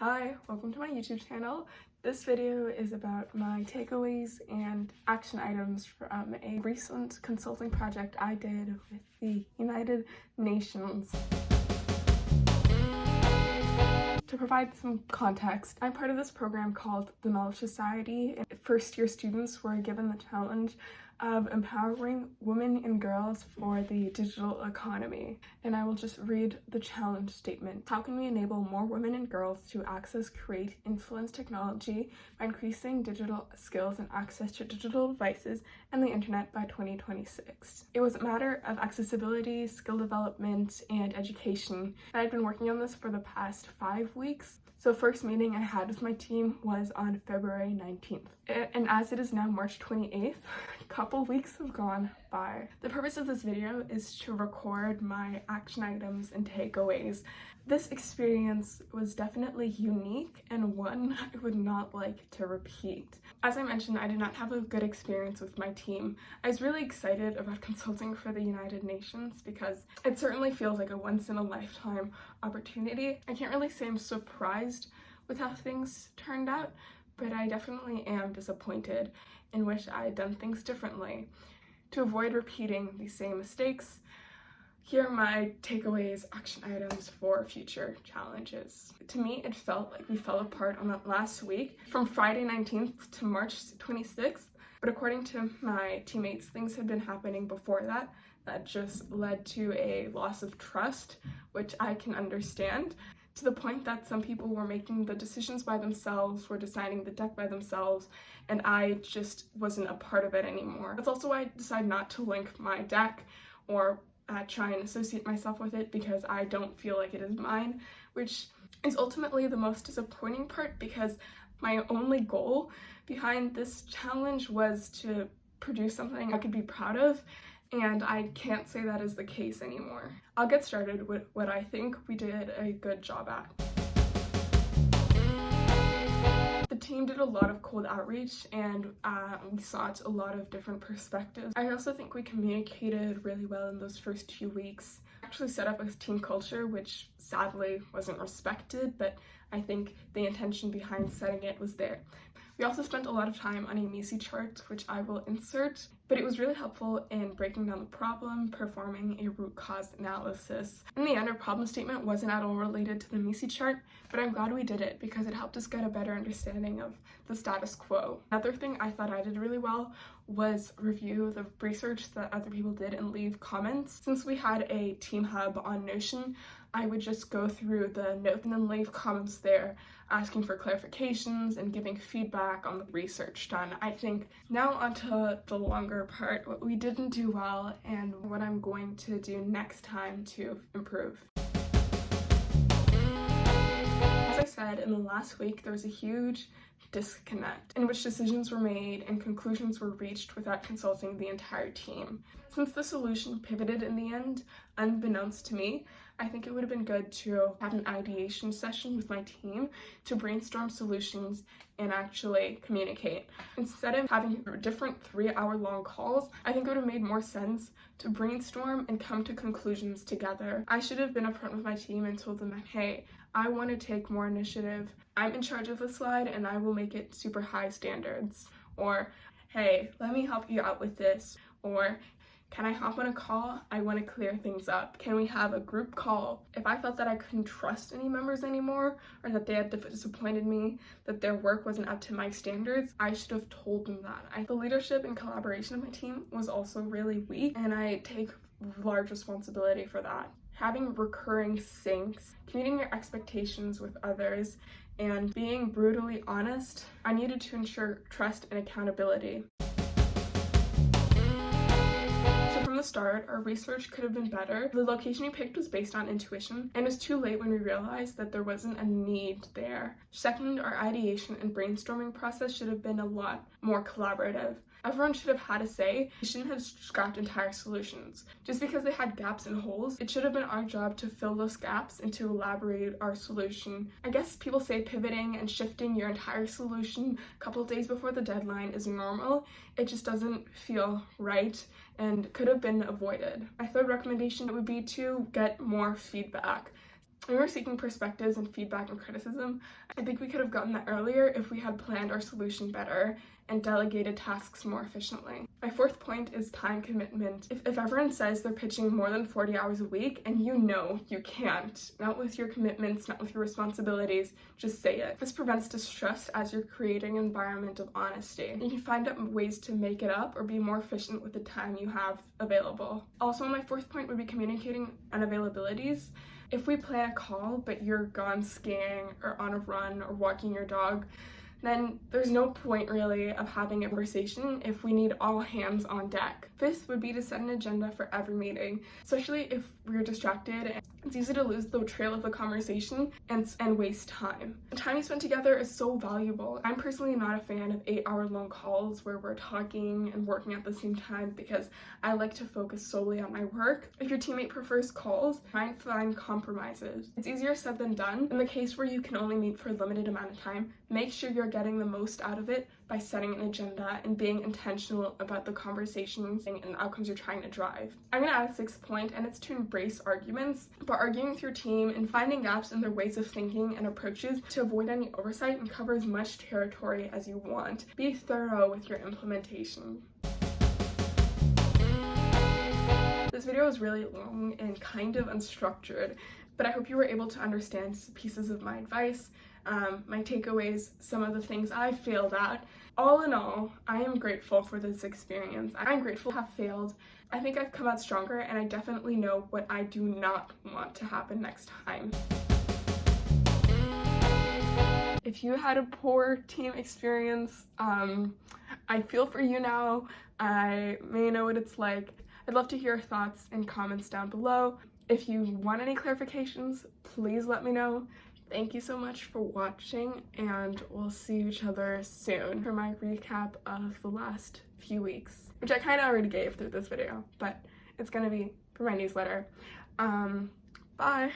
Hi, welcome to my YouTube channel. This video is about my takeaways and action items from a recent consulting project I did with the United Nations. To provide some context, I'm part of this program called the Knowledge Society. First-year students were given the challenge of empowering women and girls for the digital economy. And I will just read the challenge statement. How can we enable more women and girls to access, create, influence technology by increasing digital skills and access to digital devices and the internet by 2026? It was a matter of accessibility, skill development, and education. And I've been working on this for the past 5 weeks. So first meeting I had with my team was on February 19th. And as it is now March 28th, a couple weeks have gone by. The purpose of this video is to record my action items and takeaways. This experience was definitely unique and one I would not like to repeat. As I mentioned, I did not have a good experience with my team. I was really excited about consulting for the United Nations because it certainly feels like a once-in-a-lifetime opportunity. I can't really say I'm surprised with how things turned out, but I definitely am disappointed and wish I had done things differently. To avoid repeating the same mistakes, here are my takeaways, action items for future challenges. To me, it felt like we fell apart on that last week from Friday 19th to March 26th. But according to my teammates, things had been happening before that just led to a loss of trust, which I can understand, to the point that some people were making the decisions by themselves, were designing the deck by themselves, and I just wasn't a part of it anymore. That's also why I decided not to link my deck or try and associate myself with it, because I don't feel like it is mine, which is ultimately the most disappointing part, because my only goal behind this challenge was to produce something I could be proud of, and I can't say that is the case anymore. I'll get started with what I think we did a good job at. The team did a lot of cold outreach, and we sought a lot of different perspectives. I also think we communicated really well in those first 2 weeks. Actually set up a team culture, which sadly wasn't respected, but I think the intention behind setting it was there. We also spent a lot of time on a MECE chart, which I will insert, but it was really helpful in breaking down the problem, performing a root cause analysis. In the end, our problem statement wasn't at all related to the MECE chart, but I'm glad we did it because it helped us get a better understanding of the status quo. Another thing I thought I did really well was review the research that other people did and leave comments. Since we had a team hub on Notion, I would just go through the notes and then leave comments there, asking for clarifications and giving feedback on the research done. I think now onto the longer part, what we didn't do well and what I'm going to do next time to improve. As I said, in the last week, there was a huge disconnect in which decisions were made and conclusions were reached without consulting the entire team. Since the solution pivoted in the end, unbeknownst to me, I think it would have been good to have an ideation session with my team to brainstorm solutions and actually communicate. Instead of having different 3-hour-long calls, I think it would have made more sense to brainstorm and come to conclusions together. I should have been upfront with my team and told them that, hey, I want to take more initiative. I'm in charge of the slide and I will make it super high standards. Or, hey, let me help you out with this. Or, can I hop on a call? I want to clear things up. Can we have a group call? If I felt that I couldn't trust any members anymore, or that they had disappointed me, that their work wasn't up to my standards, I should have told them that. The leadership and collaboration of my team was also really weak, and I take large responsibility for that. Having recurring syncs, communicating your expectations with others, and being brutally honest, I needed to ensure trust and accountability. From the start, our research could have been better. The location we picked was based on intuition, and it was too late when we realized that there wasn't a need there. Second, our ideation and brainstorming process should have been a lot more collaborative. Everyone should have had a say. We shouldn't have scrapped entire solutions. Just because they had gaps and holes, it should have been our job to fill those gaps and to elaborate our solution. I guess people say pivoting and shifting your entire solution a couple of days before the deadline is normal. It just doesn't feel right and could have been avoided. My third recommendation would be to get more feedback. We were seeking perspectives and feedback and criticism. I think we could have gotten that earlier if we had planned our solution better and delegated tasks more efficiently. My fourth point is time commitment. If everyone says they're pitching more than 40 hours a week and you know you can't, not with your commitments, not with your responsibilities, just say it. This prevents distrust as you're creating an environment of honesty. You can find out ways to make it up or be more efficient with the time you have available. Also, my fourth point would be communicating unavailabilities. If we plan a call but you're gone skiing or on a run or walking your dog, then there's no point really of having a conversation if we need all hands on deck. Fifth would be to set an agenda for every meeting, especially if we're distracted. It's easy to lose the trail of the conversation and waste time. The time you spend together is so valuable. I'm personally not a fan of 8-hour long calls where we're talking and working at the same time because I like to focus solely on my work. If your teammate prefers calls, try and find compromises. It's easier said than done. In the case where you can only meet for a limited amount of time, make sure you're getting the most out of it by setting an agenda and being intentional about the conversations and outcomes you're trying to drive. I'm gonna add a sixth point, and it's to embrace arguments. But arguing with your team and finding gaps in their ways of thinking and approaches to avoid any oversight and cover as much territory as you want. Be thorough with your implementation. This video is really long and kind of unstructured, but I hope you were able to understand pieces of my advice, my takeaways, some of the things I failed at. All in all, I am grateful for this experience. I'm grateful to have failed. I think I've come out stronger, and I definitely know what I do not want to happen next time. If you had a poor team experience, I feel for you now. I may know what it's like. I'd love to hear your thoughts and comments down below. If you want any clarifications, please let me know. Thank you so much for watching, and we'll see each other soon for my recap of the last few weeks, which I kind of already gave through this video, but it's gonna be for my newsletter. Bye!